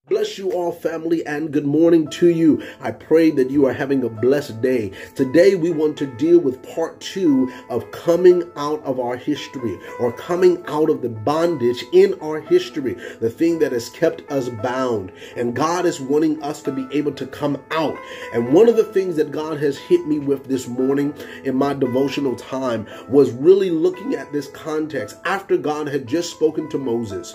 Bless you all, family, and good morning to you. I pray that you are having a blessed day. Today, we want to deal with part 2 of coming out of our history, or coming out of the bondage in our history, the thing that has kept us bound. And God is wanting us to be able to come out. And one of the things that God has hit me with this morning in my devotional time was really looking at this context after God had just spoken to Moses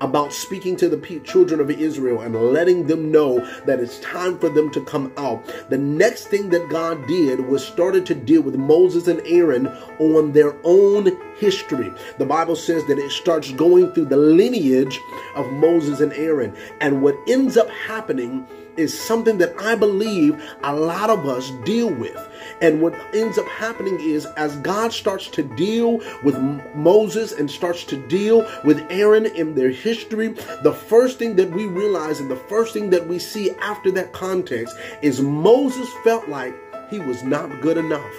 about speaking to the children of Israel and letting them know that it's time for them to come out. The next thing that God did was started to deal with Moses and Aaron on their own history. The Bible says that it starts going through the lineage of Moses and Aaron. And what ends up happening is something that I believe a lot of us deal with. And what ends up happening is, as God starts to deal with Moses and starts to deal with Aaron in their history, the first thing that we realize and the first thing that we see after that context is Moses felt like he was not good enough,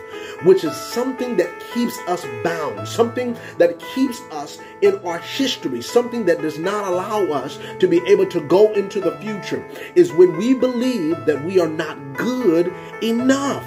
which is something that keeps us bound, something that keeps us in our history, something that does not allow us to be able to go into the future, is when we believe that we are not good enough.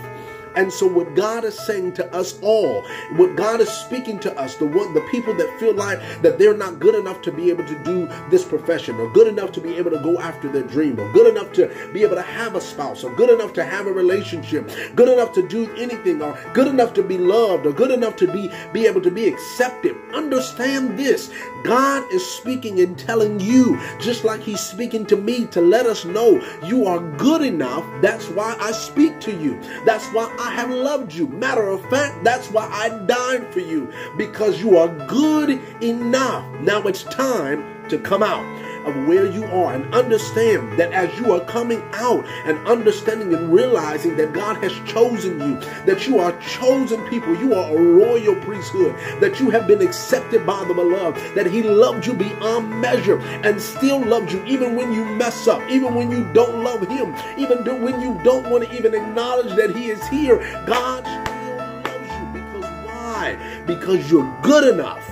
And so what God is saying to us all, what God is speaking to us, the people that feel like that they're not good enough to be able to do this profession, or good enough to be able to go after their dream, or good enough to be able to have a spouse, or good enough to have a relationship, good enough to do anything, or good enough to be loved, or good enough to be able to be accepted. Understand this. God is speaking and telling you, just like he's speaking to me, to let us know you are good enough. That's why I speak to you. That's why I have loved you. Matter of fact, that's why I died for you, because you are good enough. Now it's time to come out of where you are and understand that as you are coming out and understanding and realizing that God has chosen you, that you are chosen people, you are a royal priesthood, that you have been accepted by the beloved, that he loved you beyond measure and still loves you even when you mess up, even when you don't love him, even when you don't want to even acknowledge that he is here. God still loves you. Because why? Because you're good enough.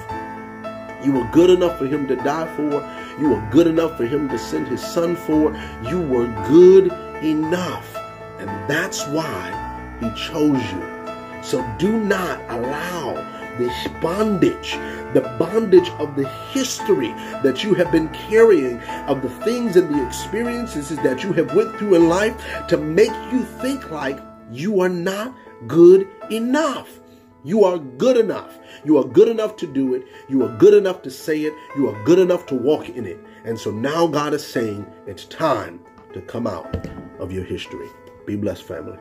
You were good enough for him to die for. You were good enough for him to send his son for. You were good enough. And that's why he chose you. So do not allow this bondage, the bondage of the history that you have been carrying, of the things and the experiences that you have went through in life, to make you think like you are not good enough. You are good enough. You are good enough to do it. You are good enough to say it. You are good enough to walk in it. And so now God is saying it's time to come out of your history. Be blessed, family.